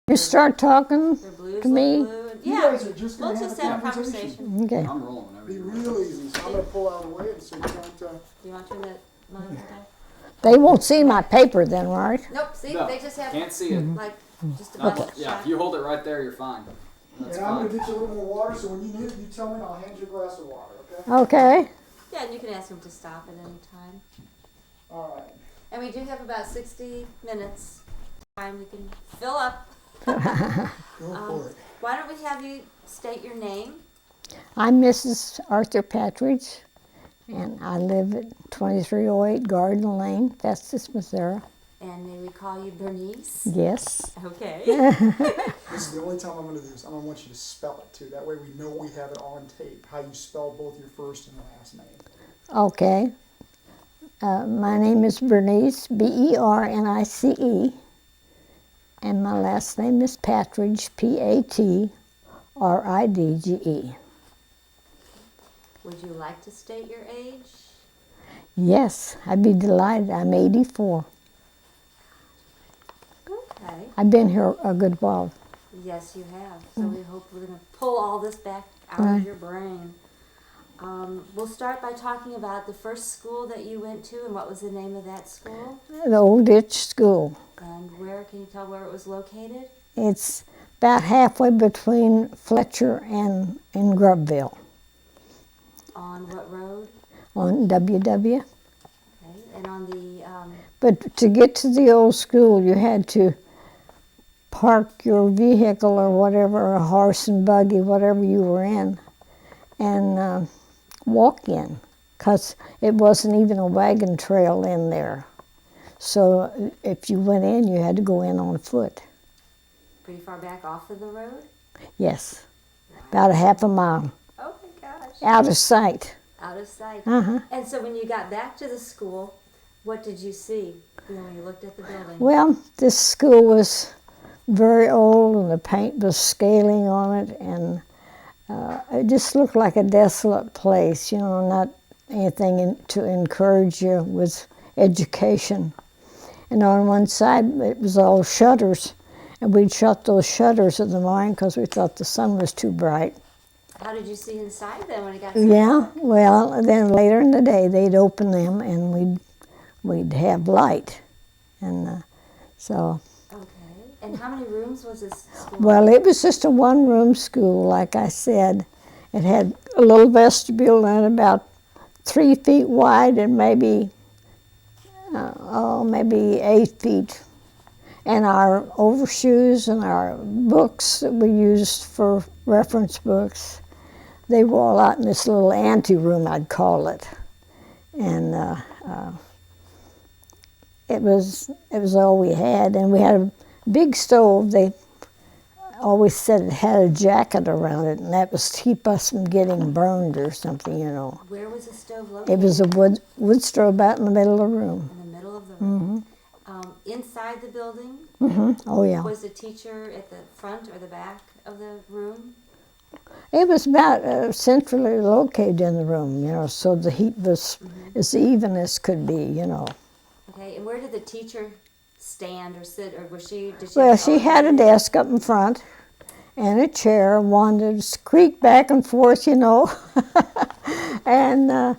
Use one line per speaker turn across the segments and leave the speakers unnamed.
You start talking
Their blues
to me?
look blue.
You
Yeah,
guys are just
we'll
going to
just
have
have
a
a
conversation.
conversation.
Okay.
I'm rolling whenever
Be
you
real easy. So I'm going to pull out of the way so you don't.
Do you want to turn that monitor down?
They won't see my paper then, right?
Nope, see,
No,
they just have
can't see it.
like just a
Not-
bunch
Yeah,
shot.
if you hold it right there, you're fine. That's
And I'm going to
fine.
get you a little more water, so when you need it, you tell me and I'll hand you a glass of water, okay?
Okay.
Yeah, and you can ask them to stop at any time.
All right.
And we do have about 60 minutes time. You can fill up.
Go for it.
Why don't we have you state your name?
I'm Mrs. Arthur Patridge, and I live at 2308 Garden Lane, Festus, Missouri.
And may we call you Bernice?
Yes.
Okay.
This is the only time I'm going to do this. I'm going to want you to spell it, too. That way we know we have it on tape, how you spell both your first and last name.
Okay. My name is Bernice, Bernice, and my last name is Patridge, Patridge.
Would you like to state your age?
Yes, I'd be delighted. I'm 84.
Okay.
I've been here a good while.
Yes, you have. So we hope we're going to pull all this back out
Right.
of your brain. We'll start by talking about the first school that you went to and what was the name of that school?
The Old Ditch School.
And where, can you tell where it was located?
It's about halfway between Fletcher and Grubville
On what road?
on WW.
Okay. And on the,
But to get to the old school, you had to park your vehicle or whatever, a horse and buggy, whatever you were in, and walk in, because it wasn't even a wagon trail in there. So if you went in, you had to go in on foot.
pretty far back off of the road?
Yes, about a half a mile,
Oh my gosh.
out of sight.
Out of sight.
Uh-huh.
And so when you got back to the school, what did you see, when you looked at the building?
Well, this school was very old, and the paint was scaling on it, and it just looked like a desolate place, not anything to encourage you with education. And on one side, it was all shutters, and we'd shut those shutters in the morning because we thought the sun was too bright.
How did you see inside then when it got so
Yeah,
dark?
well, then later in the day, they'd open them, and we'd have light, and so.
Okay. And how many rooms was this school?
Well, it was just a one-room school, like I said. It had a little vestibule and about 3 feet wide and maybe 8 feet. And our overshoes and our books that we used for reference books, they were all out in this little anteroom, I'd call it. And it was all we had. And we had a big stove. They always said it had a jacket around it, and that was to keep us from getting burned or something,
Where was the stove located?
It was a wood stove out in the middle of the room.
In the middle of the room. Inside the building,
Oh, yeah.
was the teacher at the front or the back of the room?
It was about centrally located in the room, so the heat was as even as could be,
Okay. And where did the teacher stand or sit, or was she? Did she?
Well,
have
she
all
had a
the-
desk up in front and a chair, one that creaked back and forth, and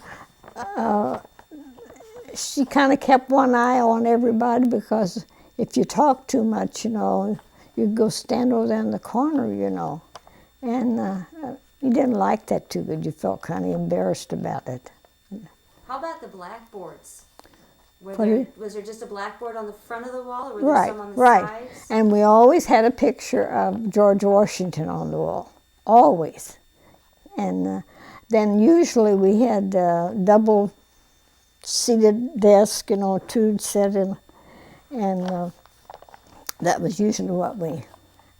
she kind of kept one eye on everybody, because if you talked too much, you'd go stand over there in the corner, and you didn't like that too good. You felt kind of embarrassed about it.
How about the blackboards?
What
Was there just a blackboard on the front of the wall, or were
Right,
there some on the
right.
sides?
And we always had a picture of George Washington on the wall, always. And then usually we had double-seated desk, two set in, and that was usually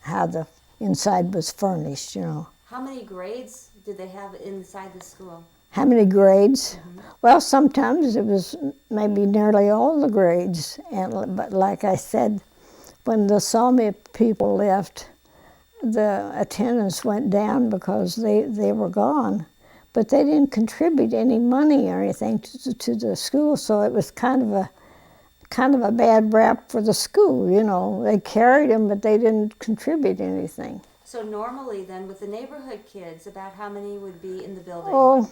how the inside was furnished,
How many grades did they have inside the school?
How many grades? Well, sometimes it was maybe nearly all the grades, but like I said, when the Sawmill people left, the attendance went down because they were gone, but they didn't contribute any money or anything to the school, so it was kind kind of a bad rap for the school, you know. They carried them, but they didn't contribute anything.
So normally then, with the neighborhood kids, about how many would be in the building?
Oh,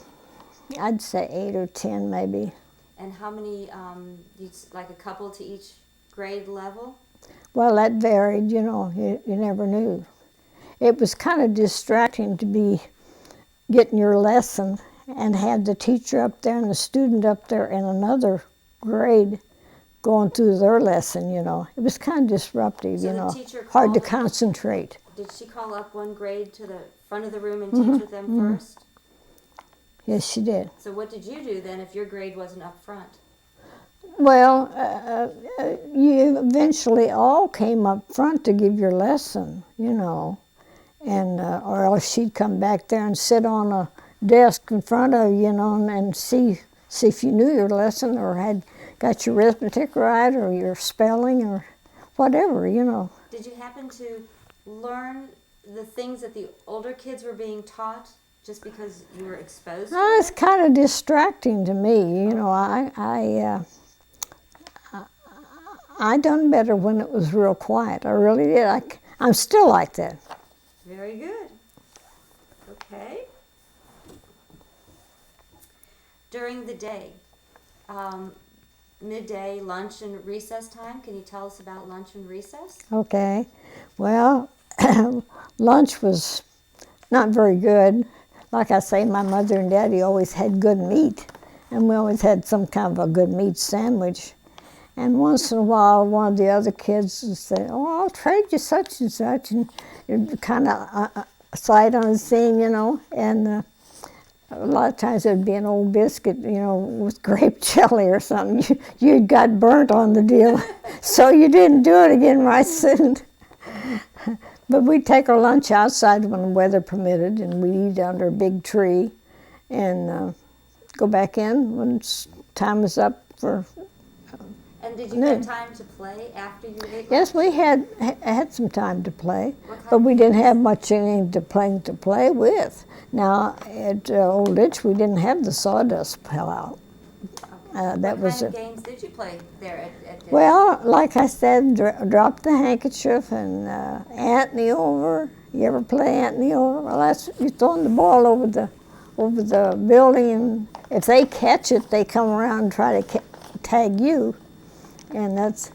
I'd say 8 or 10 maybe.
And how many, like a couple to each grade level?
Well, that varied, you know, you never knew. It was kind of distracting to be getting your lesson and have the teacher up there and the student up there in another grade going through their lesson, you know. It was kind of disruptive,
So
you
the
know,
teacher
hard to
called-
concentrate.
Did she call up one grade to the front of the room and teach with them first?
Yes, she did.
So what did you do then if your grade wasn't up front?
Well, you eventually all came up front to give your lesson, you know, and or else she'd come back there and sit on a desk in front of you, you know, and see if you knew your lesson or had got your arithmetic right or your spelling or whatever, you know.
Did you happen to learn the things that the older kids were being taught just because you were exposed to
It's
it?
kind of distracting to me, you know. I done better when it was real quiet. I really did. I'm still like that.
Very good. Okay. During the day, midday, lunch, and recess time, can you tell us about lunch and recess?
Okay. Well, lunch was not very good. Like I say, my mother and daddy always had good meat, and we always had some kind of a good meat sandwich. And once in a while, one of the other kids would say, "Oh, I'll trade you such and such," and it'd kind of sight unseen, you know. And a lot of times it'd be an old biscuit, you know, with grape jelly or something. You got burnt on the deal, so you didn't do it again right soon. But we'd take our lunch outside when the weather permitted, and we'd eat under a big tree and go back in when time was up for.
And did you have time to play after you ate
Yes,
lunch?
we had some time to play,
What kind
but
of
we didn't
games?
have much anything to play with. Now, at Old Ditch, we didn't have the sawdust pile out. That
What
was
kind of games did you play there at Ditch?
Well, like I said, drop the handkerchief and Anthony over. You ever play Anthony over? Well, that's you're throwing the ball over the building, and if they catch it, they come around and try to tag you, and it's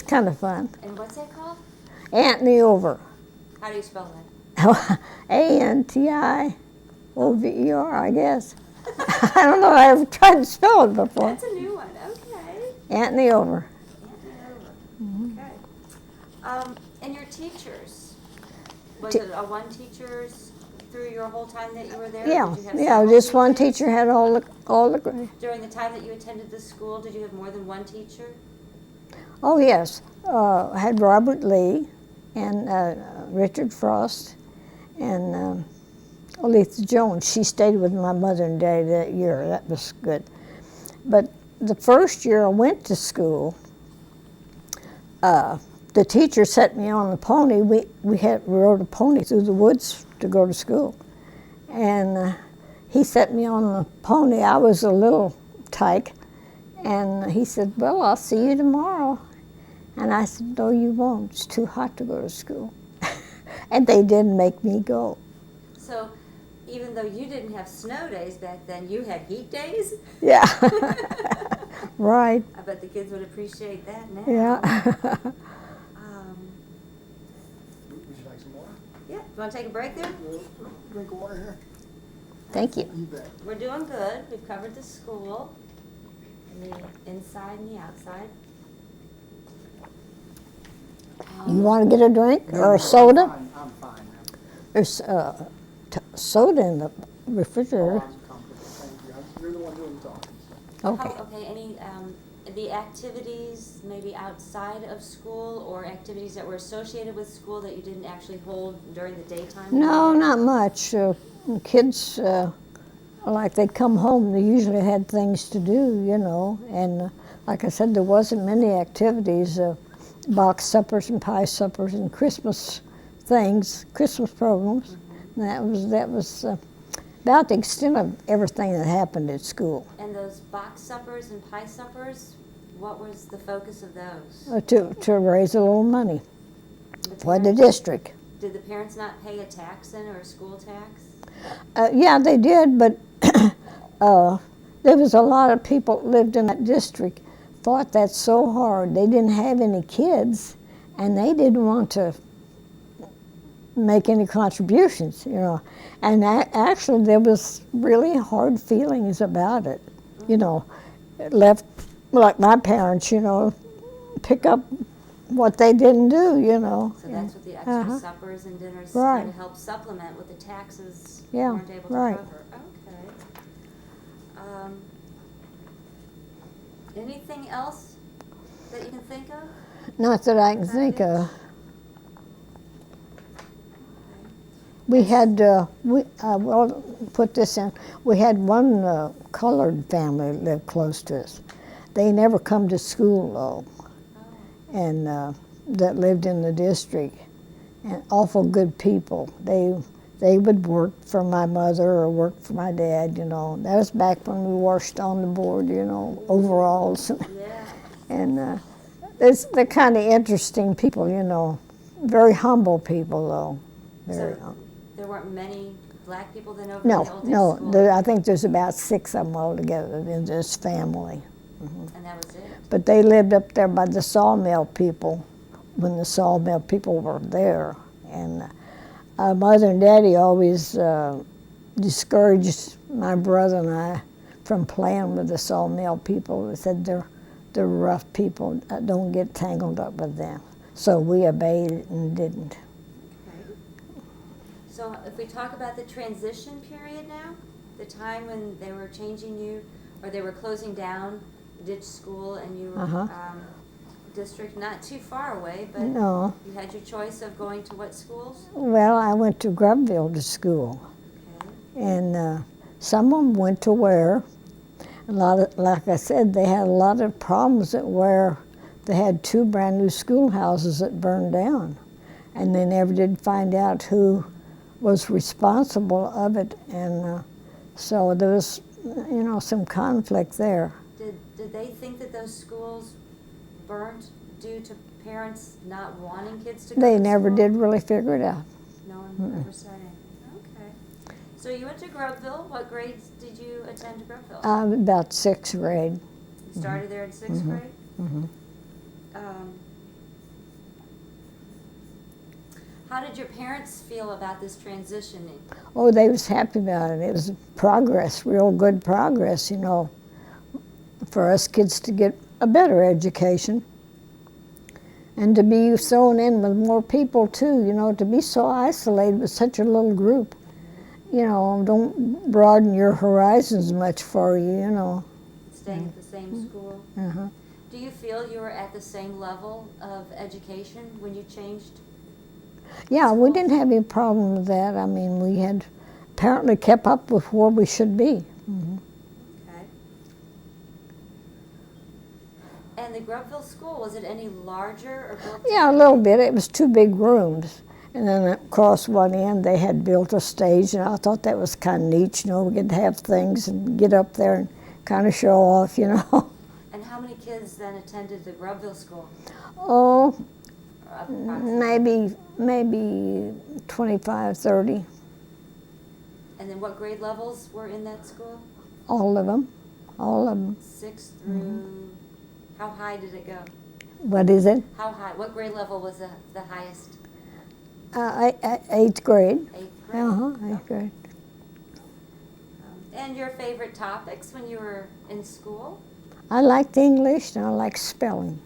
kind of fun.
And what's that called?
Anthony over.
How do you spell that?
Antiover, I guess. I don't know. I ever tried to spell it before.
That's a new one. Okay.
Anthony over.
Okay. And your teachers, was it a one teacher's through your whole time that you were there? or
Yeah,
did you have
yeah.
several
Just one
teachers?
teacher had all the.
During the time that you attended the school, did you have more than one teacher?
Oh yes, I had Robert Lee, and Richard Frost, and Aletha Jones. She stayed with my mother and daddy that year. That was good. But the first year I went to school, the teacher set me on the pony. We rode a pony through the woods to go to school, and he set me on the pony. I was a little tyke, and he said, "Well, I'll see you tomorrow." And I said, "No, you won't. It's too hot to go to school." And they didn't make me go.
So, even though you didn't have snow days back then, you had heat days?
Yeah. Right.
I bet the kids would appreciate that now.
Yeah.
Would you like some water?
Yeah. You want to take a break there?
Drink of water here?
Thank you.
You bet.
We're doing good. We've covered the school, and the inside and the outside.
You want to get a drink or
No,
a soda?
I'm fine.
There's soda in the
Oh,
refrigerator.
I'm comfortable. Thank you. You're the one doing the talking. So.
Okay.
Okay, any, the activities maybe outside of school or activities that were associated with school that you didn't actually hold during the daytime?
No, not much. Kids, like they come home, they usually had things to do, you know. And like I said, there wasn't many activities, box suppers and pie suppers and Christmas things, Christmas programs. And that was about the extent of everything that happened at school.
And those box suppers and pie suppers, what was the focus of those?
To raise a little money
The
for the
parents-
district.
Did the parents not pay a tax in or a school tax?
Yeah, they did, but there was a lot of people that lived in that district thought that's so hard. They didn't have any kids, and they didn't want to make any contributions, you know. And actually, there was really hard feelings about it, you know. It left, like my parents, you know, pick up what they didn't do, you know.
So that's what the extra
Uh-huh.
suppers and dinners
Right.
kind of help supplement what the taxes
Yeah,
weren't able to
right.
cover. Okay. Anything else that you can think of?
Not that I can think of. We had, well, put this in, we had one colored family that lived close to us. They never come to school, though, and that lived in the district, and awful good people. They would work for my mother or work for my dad, you know. That was back when we washed on the board, you know, overalls.
Yeah.
And they're kind of interesting people, you know. Very humble people, though. Very
So there weren't many black people then over in
No,
the old days
no.
school?
I think there's about 6 of them altogether in this family.
And that was it?
But they lived up there by the sawmill people when the sawmill people were there. And Mother and Daddy always discouraged my brother and I from playing with the sawmill people. They said they're rough people. Don't get tangled up with them. So we obeyed it and didn't.
Okay. So if we talk about the transition period now, the time when they were changing you, or they were closing down Ditch School and you were district not too far away, but
No.
you had your choice of going to what schools?
Well, I went to Grubville to school.
Okay.
And some of them went to Ware. A lot of, like I said, they had a lot of problems at Ware. They had 2 brand new schoolhouses that burned down, and they never did find out who was responsible of it. And so there was, you know, some conflict there.
Did they think that those schools burnt due to parents not wanting kids to go
They
to
never
school?
did really figure it out.
No one ever said anything. Okay. So you went to Grubville. What grades did you attend Grubville?
About 6th grade.
You started there in 6th grade?
Mhm.
How did your parents feel about this transitioning?
Oh, they was happy about it. It was progress, real good progress, you know, for us kids to get a better education and to be thrown in with more people too, you know, to be so isolated with such a little group. You know, don't broaden your horizons much for you, you know.
Staying at the same school?
Uh-huh.
Do you feel you were at the same level of education when you changed?
Yeah, we didn't have any problem with that. I mean, we had apparently kept up with where we should be. Mm-hmm.
Okay. And the Grubville school, was it any larger or built?
Yeah, a little bit. It was 2 big rooms. And then across one end, they had built a stage, and I thought that was kind of neat. You know, we get to have things and get up there and kind of show off, you know.
And how many kids then attended the Grubville school?
Oh,
Approximately.
maybe 25, 30,
And then what grade levels were in that school?
all of them.
6th through, how high did it go?
What is it?
How high, what grade level was the highest?
8th grade.
8th grade?
Uh-huh, 8th grade.
And your favorite topics when you were in school?
I liked English and I liked spelling.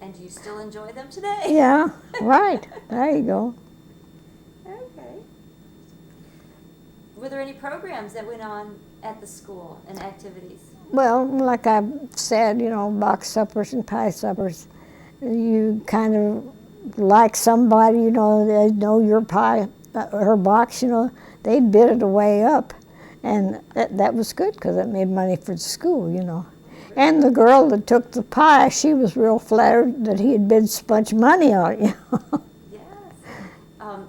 And do you still enjoy them today?
Yeah, right. There you go.
Okay. Were there any programs that went on at the school and activities?
Well, like I said, you know, box suppers and pie suppers. You kind of like somebody, you know, they know your pie, her box, you know, they bid it away up. And that was good because it made money for the school, you know. And the girl that took the pie, she was real flattered that he had bid so much money on it, you know.
Yes.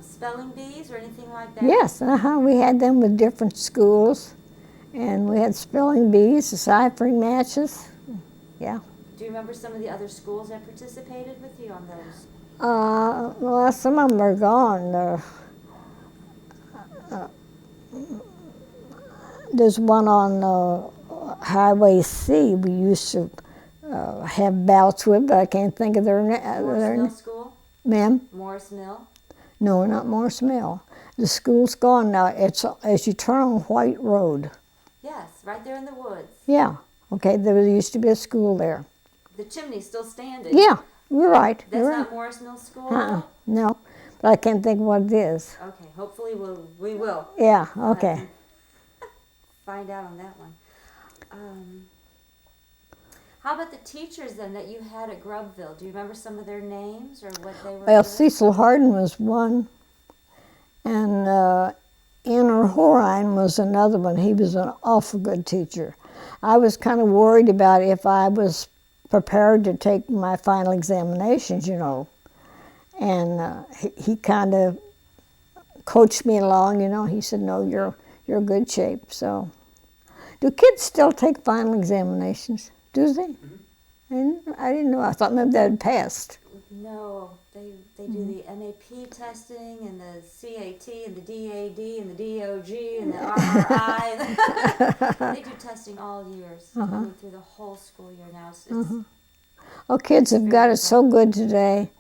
Spelling bees or anything like that?
Yes, we had them with different schools. And we had spelling bees, deciphering matches. Yeah.
Do you remember some of the other schools that participated with you on those?
Well, some of them are gone. There's one on Highway C we used to have bouts with, but I can't think of their
Morris Mill
name.
School?
Ma'am?
Morris Mill?
No, not Morris Mill. The school's gone now. It's as you turn on White Road.
Yes, right there in the woods.
Yeah. Okay, there used to be a school there.
The chimney's still standing.
Yeah, you're right.
That's
You're
not
right.
Morris Mill School?
No, but I can't think what it is.
Okay, hopefully we will.
Yeah,
We'll have
okay.
to find out on that one. How about the teachers then that you had at Grubville? Do you remember some of their names or what they were
Well,
doing?
Cecil Harden was one, and Anna Horine was another one. He was an awful good teacher. I was kind of worried about if I was prepared to take my final examinations, you know. And he kind of coached me along, you know. He said, no, you're in good shape. So, do kids still take final examinations? Do they?
Mm-hmm.
I didn't know. I thought maybe that had passed.
No, they do the MAP testing and the CAT and the DAD and the DOG and the RRI. They do testing all years. I mean, through the whole school year now. It's
Oh, kids have got it so good today.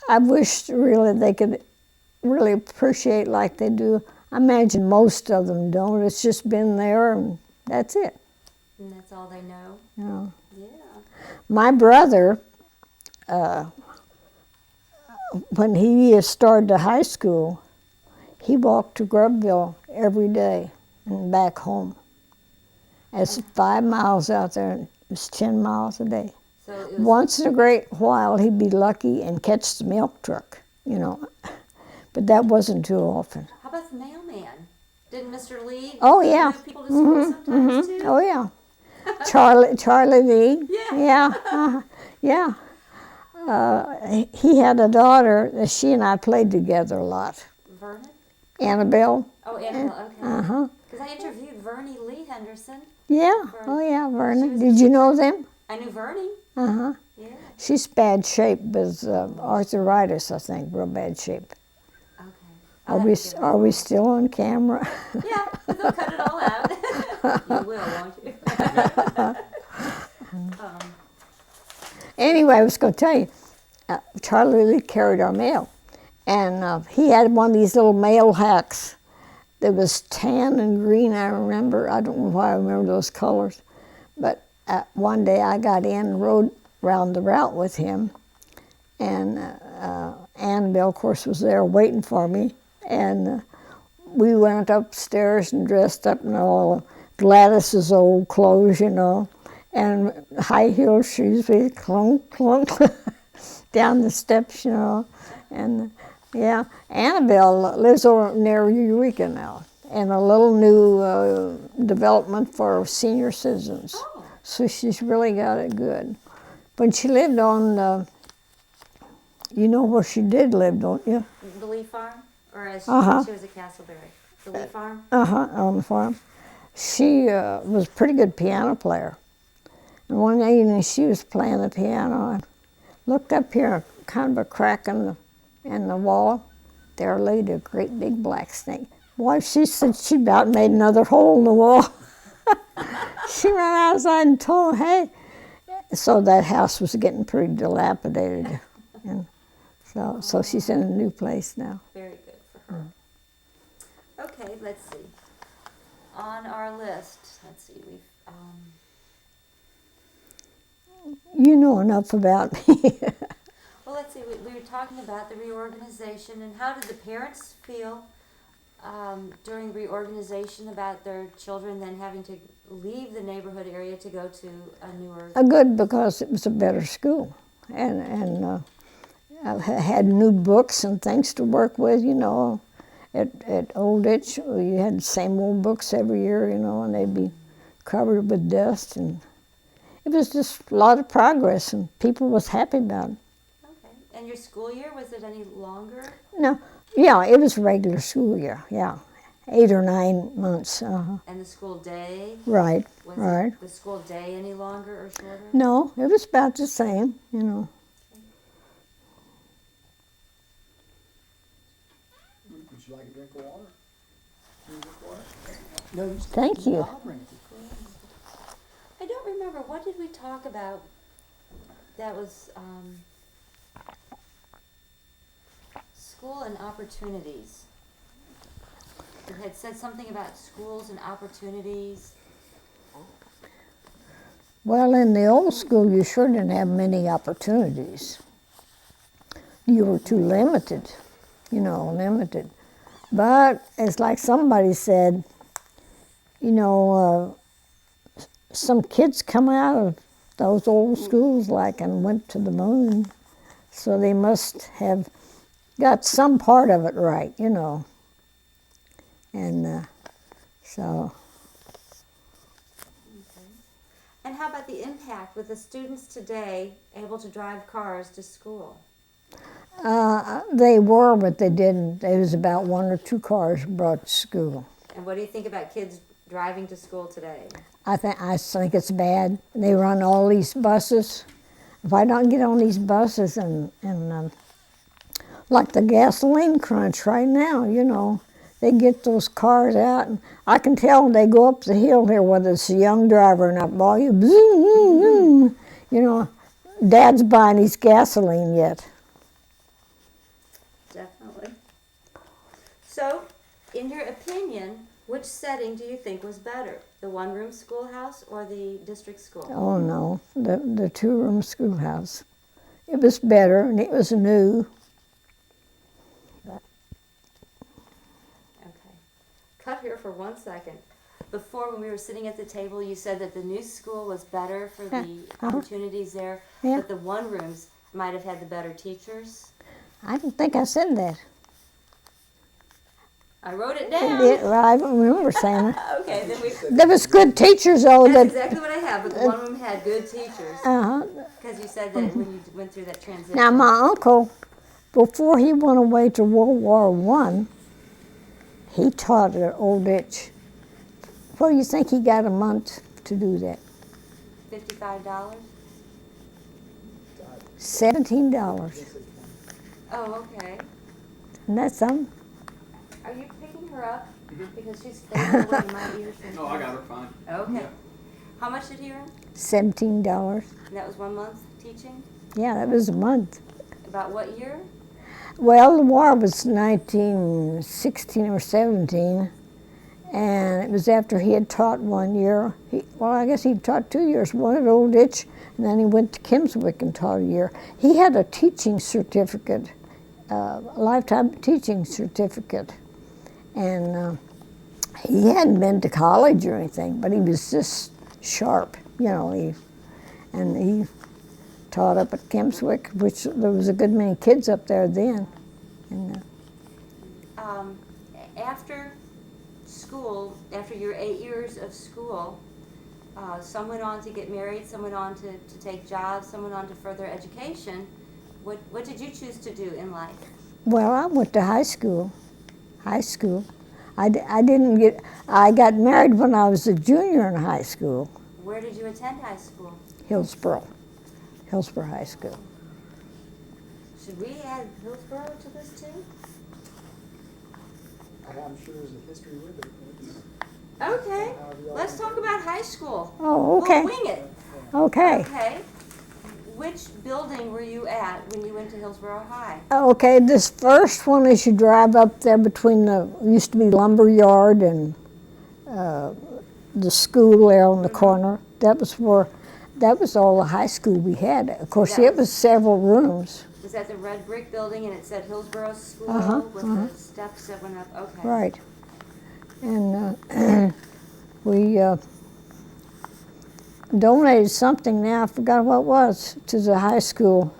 I wish really they could really appreciate like they do. I imagine most of them don't. It's just been there and that's it.
and that's all they know.
You know.
Yeah.
My brother, when he started to high school, he walked to Grubville every day and back home. It's 5 miles out there, and it was 10 miles a day.
So it was,
Once in a great while, he'd be lucky and catch the milk truck, you know. But that wasn't too often.
how about the mailman? Didn't Mr. Lee
Oh, yeah.
move people to school sometimes too?
Oh, yeah. Charlie Lee.
Yeah.
Yeah. He had a daughter that she and I played together a lot.
Vernon?
Annabelle.
Oh, Annabelle, okay.
Uh-huh.
Because I interviewed Vernie Lee Henderson.
Yeah. Oh, yeah, Verna. Did you know them?
I knew Vernie.
Uh-huh.
Yeah.
She's bad shape with arthritis, I think, real bad shape.
Okay.
Are we still on camera?
Yeah, but they'll cut it all out. You will, won't you?
Anyway, I was going to tell you, Charlie Lee carried our mail, and he had one of these little mail hacks that was tan and green, I remember. I don't know why I remember those colors. But one day I got in and rode around the route with him, and Annabelle, of course, was there waiting for me, and we went upstairs and dressed up in all Gladys's old clothes, you know, and high heel shoes, we clunk, clunk down the steps, you know. And yeah, Annabelle lives over near Eureka now, in a little new development for senior citizens.
Oh.
So she's really got it good. But she lived on, you know where she did live, don't you?
The Lee Farm? Or as she was at Castleberry. The Lee Farm?
On the farm. She was a pretty good piano player. And one evening she was playing the piano and looked up here, kind of a crack in the wall. There laid a great big black snake. Boy, she said she about made another hole in the wall. She ran outside and told, hey. So that house was getting pretty dilapidated. And so she's in a new place now.
Very good for her. Okay, let's see. On our list, let's see, we've,
You know enough about me.
well, let's see, we were talking about the reorganization, and how did the parents feel during reorganization about their children then having to leave the neighborhood area to go to a newer...
Good, because it was a better school. And I had new books and things to work with, you know. At Old Ditch, you had the same old books every year, you know, and they'd be covered with dust. And it was just a lot of progress, and people was happy about it.
Okay, and your school year, was it any longer?
No, yeah, it was a regular school year, yeah. 8 or 9 months.
And the school day?
Right,
Was
right.
it the school day any longer or shorter?
No, it was about the same, you know.
Would you like a drink of water? You drink water? No, you
Thank you.
I'll bring it to you.
I don't remember. What did we talk about that was school and opportunities? You had said something about schools and opportunities.
Well, in the old school, you sure didn't have many opportunities. You were too limited, you know, limited. But it's like somebody said, you know, some kids come out of those old schools like and went to the moon, so they must have got some part of it right, you know. And so.
Okay. And how about the impact with the students today able to drive cars to school?
They were, but they didn't. There was about 1 or 2 cars brought to school.
And what do you think about kids driving to school today?
I think it's bad. They run all these buses. If I don't get on these buses and like the gasoline crunch right now, you know, they get those cars out, and I can tell when they go up the hill here, whether it's a young driver or not, boy, you, zoom, zoom, zoom. You know, Dad's buying his gasoline yet.
Definitely. So, in your opinion, which setting do you think was better? The one-room schoolhouse or the district school?
Oh no, the 2-room schoolhouse. It was better, and it was new.
Okay. Cut here for 1 second. Before, when we were sitting at the table, you said that the new school was better for the opportunities there,
Yeah.
but the one-rooms might have had the better teachers.
I don't think I said that.
I wrote it down.
Well, I don't remember saying that.
Okay, then we.
There was good teachers, though.
That's
That
exactly what I have, but the one room had good teachers. Because you said that when you went through that transition.
Now, my uncle, before he went away to World War I, he taught at Old Ditch. What do you think he got a month to do that?
$55?
$17.
Oh, okay.
And that's something.
Are you picking her up? Because she's fading away in my ears.
No, I got her fine.
Okay.
Yeah.
How much did he earn?
$17.
And that was 1 month teaching?
Yeah, that was a month.
About what year?
Well, the war was 1916 or 17, and it was after he had taught 1 year. I guess he taught 2 years, one at Old Ditch, and then he went to Kimmswick and taught a year. He had a teaching certificate, a lifetime teaching certificate, and he hadn't been to college or anything, but he was just sharp, you know. He taught up at Kimmswick, which there was a good many kids up there then. And,
After school, after your 8 years of school, some went on to get married, some went on to take jobs, some went on to further education. What did you choose to do in life?
well, I went to high school. I got married when I was a junior in high school,
Where did you attend high school?
Hillsborough High School.
Should we add Hillsborough to this too?
I'm sure there's a history with it.
Okay, let's talk about high school.
Oh, okay.
We'll wing it.
Okay.
Okay. Which building were you at when you went to Hillsborough High?
Okay, this first one as you drive up there between used to be lumber yard and the school there on the corner. That was all the high school we had. Of course, it was several rooms.
Was that the red brick building and it said Hillsborough School with the steps that went up? Okay.
Right. And we donated something now, I forgot what it was, to the high school.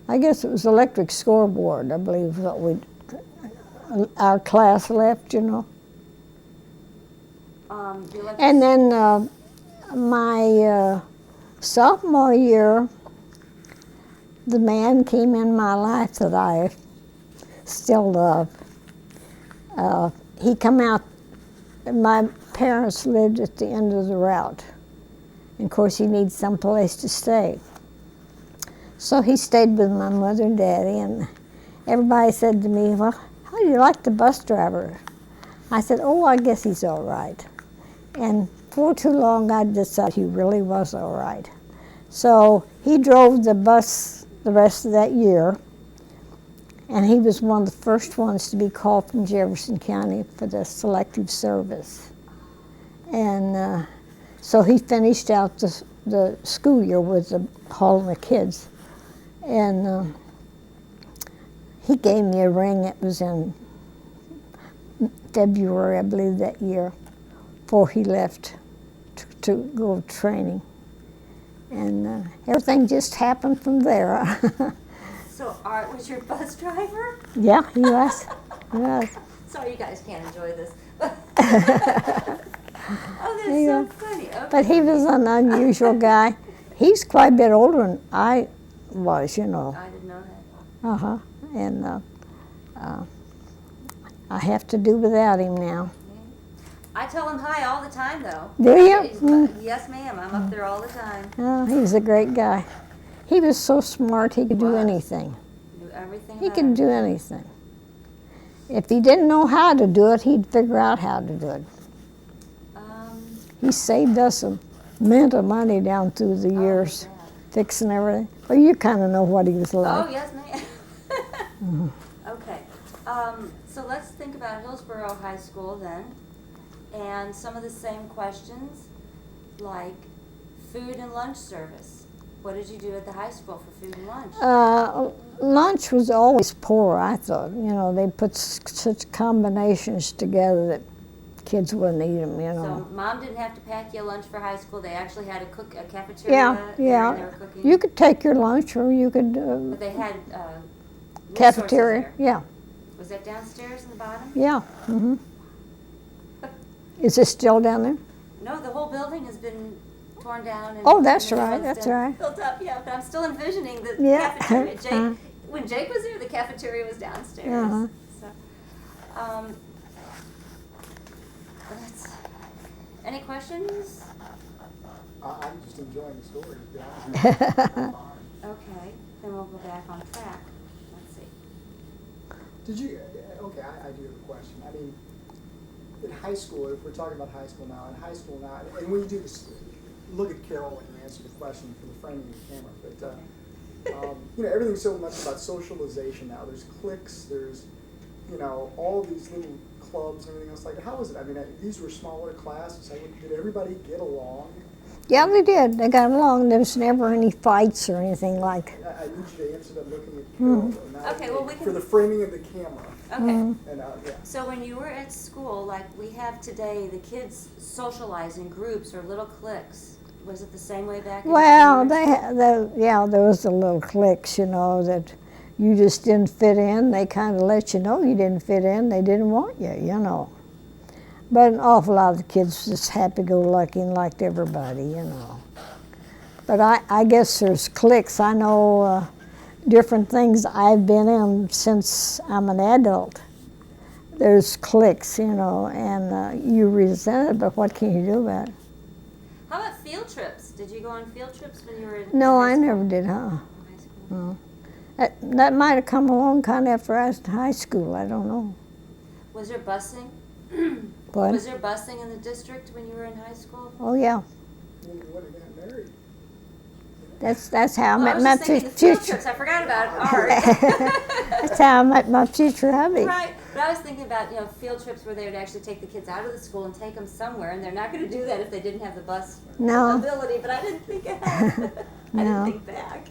I guess it was electric scoreboard, I believe, what our class left, you know. And then my sophomore year, the man came in my life that I still love. he come out, my parents lived at the end of the route. And of course, he needs some place to stay. So he stayed with my mother and daddy, and everybody said to me, well, how do you like the bus driver? I said, oh, I guess he's all right. And for too long, I decided he really was all right. So he drove the bus the rest of that year, and he was one of the first ones to be called from Jefferson County for the selective service. And so he finished out the school year with hauling the kids. And he gave me a ring. It was in February, I believe, that year, before he left to go training. And everything just happened from there.
So Art was your bus driver?
Yeah, he was. He was.
Sorry, you guys can't enjoy this. Oh, that's
Yeah.
so funny. Okay.
But he was an unusual guy. He's quite a bit older than I was, you know.
I didn't know that.
Uh-huh. And I have to do without him now.
I tell him hi all the time, though.
Do you?
Yes, ma'am. I'm up there all the time.
Oh, he was a great guy. He was so smart, he could do
Was.
anything.
Knew everything
He
about
could
it.
do anything. If he didn't know how to do it, he'd figure out how to do it. He saved us a mint of money down through the years, fixing everything. Well, you kind of know what he was like.
Oh, yes, ma'am. Okay. So let's think about Hillsborough High School then, and some of the same questions, like food and lunch service. What did you do at the high school for food and lunch?
Lunch was always poor, I thought. You know, they put such combinations together that kids wouldn't eat them, you know.
So Mom didn't have to pack you a lunch for high school. They actually had a cafeteria.
Yeah,
there, and they
yeah.
were cooking.
You could take your lunch, or you could
But they had resources
cafeteria.
there.
Yeah,
Was that downstairs in the bottom?
yeah. Mm-hmm. Is it still down there?
No, the whole building has been torn down. And
Oh, that's
and
right,
it's
that's
been
right.
Built up, yeah. But I'm still envisioning the
Yeah.
cafeteria. Jake, when Jake was there, the cafeteria was downstairs.
Uh-huh.
So, any questions?
I'm just enjoying the story, to be honest with you. Fine.
Okay, then we'll go back on track. Let's see.
Did you, okay, I do have a question. I mean, in high school, if we're talking about high school now, and when you do this, look at Carol when you answer the question for the framing of the camera, but, you know, everything's so much about socialization now. There's cliques, there's, you know, all these little clubs and everything else like that. How was it? I mean, these were smaller classes. Did everybody get along?
Yeah, they did. They got along. There was never any fights or anything like.
I need you to answer that looking at Carol. Now,
Okay, well, we can-
for the framing of the camera.
Okay.
And, yeah.
So when you were at school, like we have today, the kids socialize in groups or little cliques. Was it the same way back?
Well,
in
there was the little cliques, you know, that you just didn't fit in. They kind of let you know you didn't fit in. They didn't want you, you know. But an awful lot of the kids just happy-go-lucky and liked everybody, you know. But I guess there's cliques. I know different things I've been in since I'm an adult. There's cliques, you know, and you resent it, but what can you do about it?
How about field trips? Did you go on field trips when you were in
No,
high
I
school?
never did, huh?
High school.
No. That might have come along kind of after I was in high school. I don't know.
Was there busing?
What?
Was there busing in the district when you were in high school?
Oh, yeah.
When you got married.
That's how I
Well, I
met
was
my
just thinking the field
future.
trips. I forgot about art.
That's how I met my future hubby.
Right, but I was thinking about, you know, field trips where they would actually take the kids out of the school and take them somewhere, and they're not going to do that if they didn't have the bus
No.
ability, but I didn't think ahead. I
No.
didn't think back.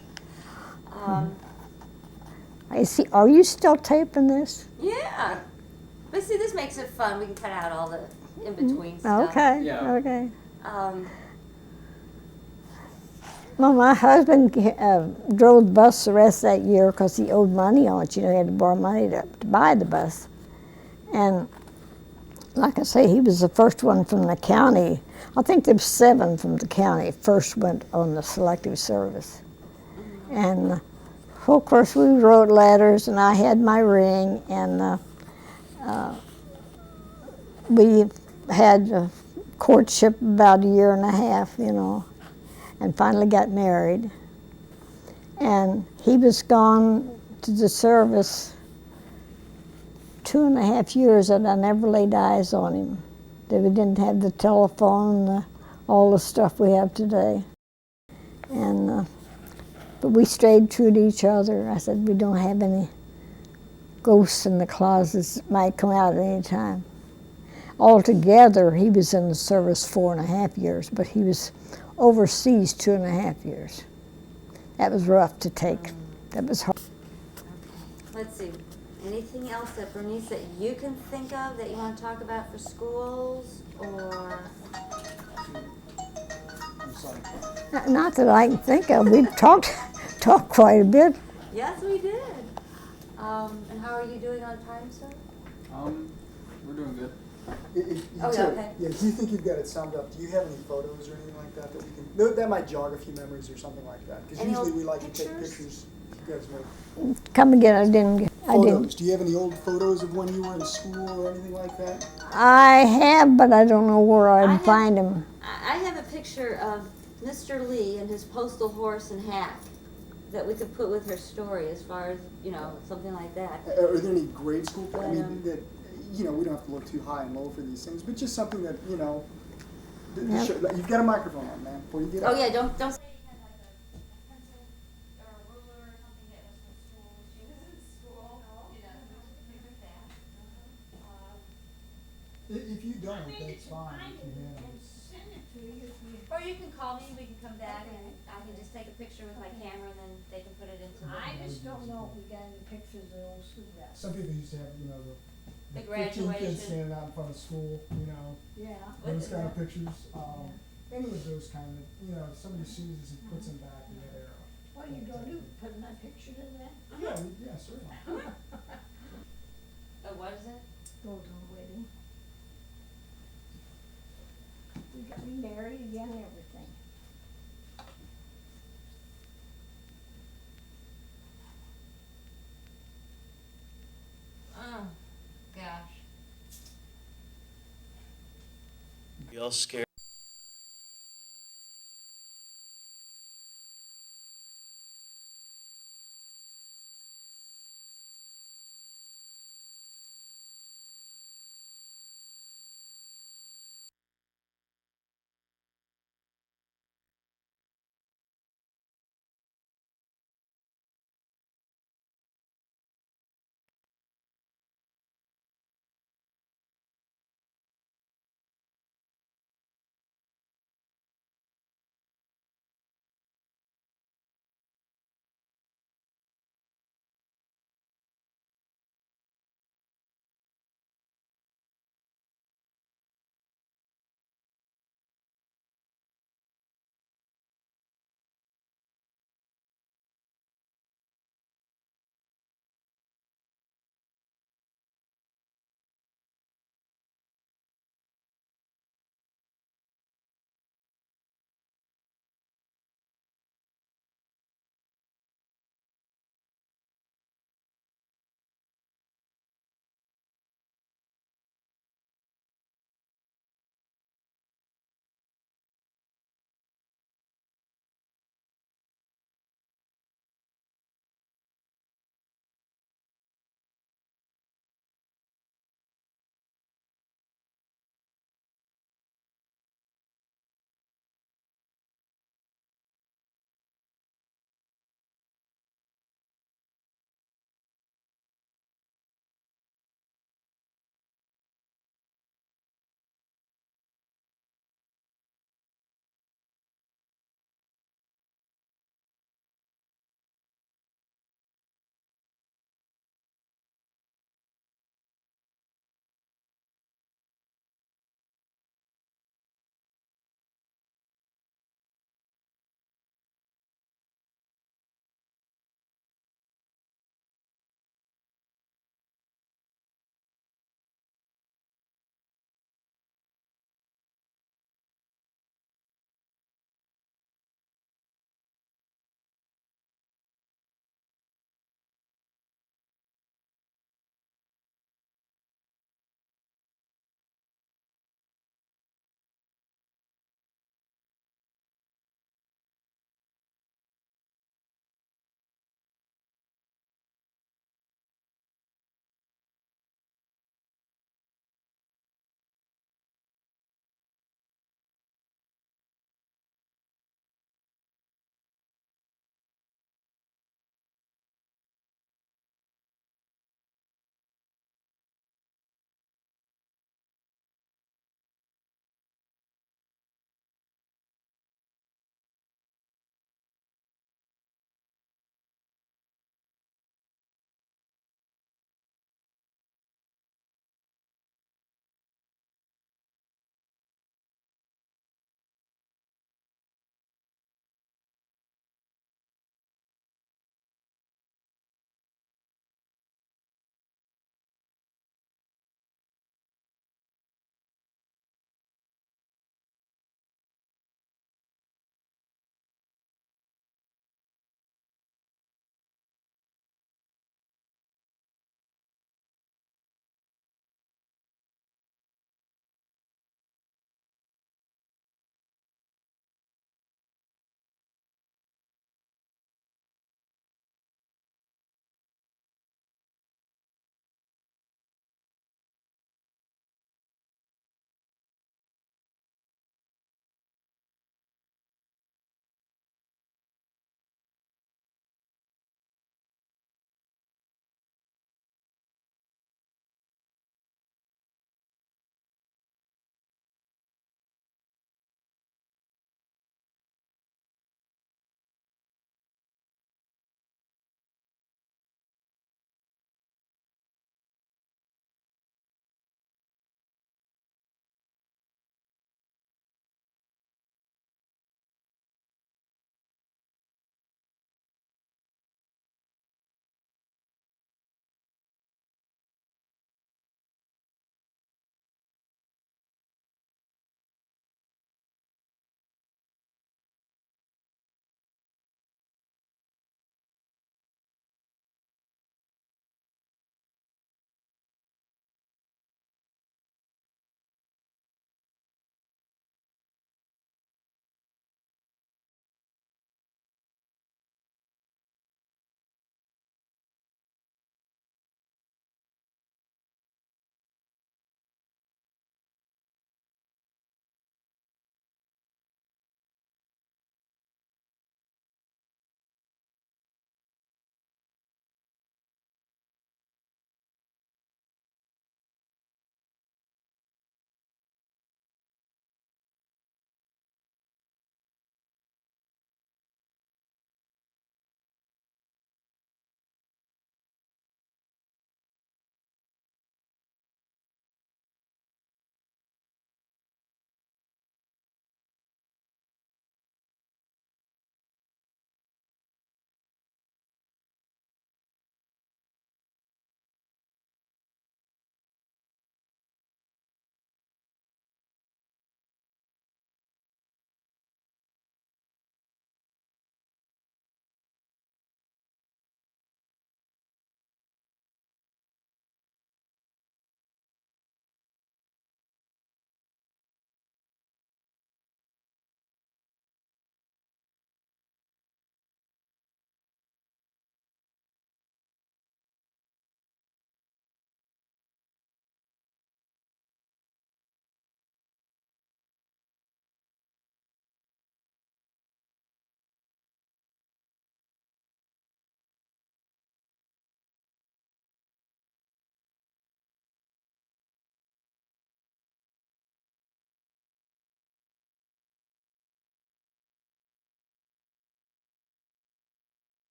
I see. Are you still taping this?
Yeah. But see, this makes it fun. We can cut out all the in-between stuff.
Okay.
Yeah.
Okay.
Um,
Well, my husband drove the bus the rest of that year because he owed money on it. You know, he had to borrow money to buy the bus. And like I say, he was the first one from the county. I think there were 7 from the county first went on the selective service. And of course, we wrote letters, and I had my ring, and we had a courtship about a year and a half, you know, and finally got married. And he was gone to the service 2.5 years, and I never laid eyes on him. That we didn't have the telephone, all the stuff we have today. And but we stayed true to each other. I said, we don't have any ghosts in the closets that might come out at any time. Altogether, he was in the service 4.5 years, but he was overseas 2.5 years. That was rough to take. That was hard.
Okay. Let's see. Anything else that Bernice that you can think of that you want to talk about for schools or?
I'm sorry.
Not that I can think of. We've talked quite a bit.
Yes, we did. And how are you doing on time, sir?
We're doing good.
Oh, yeah, okay.
Yeah, do you think you've got it summed up? Do you have any photos or anything like that that we can, that might jog a few memories or something like that? Because
Any
usually
old
we like to take
pictures?
pictures. You guys make
Come again, I didn't.
photos. Do you have any old photos of when you were in school or anything like that?
I have, but I don't know where
I
I'd
have-
find them.
I have a picture of Mr. Lee and his postal horse and hack that we could put with her story as far as, you know, something like that.
Are there any grade school, I mean,
Um,
that, you know, we don't have to look too high and low for these things, but just something that, you know,
Yep.
you've got a microphone on, man, before you get
Oh,
up.
yeah, don't.
Had like a pencil or a ruler or something that was from school. She was in school. She does. Things like that.
If you don't,
I mean,
that's fine, if you have.
and send it to you if you. Or you can call me, we can come back and
I can just take a picture with my camera and then they can put it into
I just don't know if we got any pictures of old school dress.
Some people used to have, you know,
The
the 15 kids
graduation.
standing out in front of school, you know,
Yeah.
those kind of pictures. Any of those kind of, you know, if somebody sees us and puts them back in that era.
What are you gonna do, put my picture in there?
Yeah, yeah, certainly.
Oh, what is it?
Golden wedding. We got remarried again and everything.
Oh, gosh.
You all scared?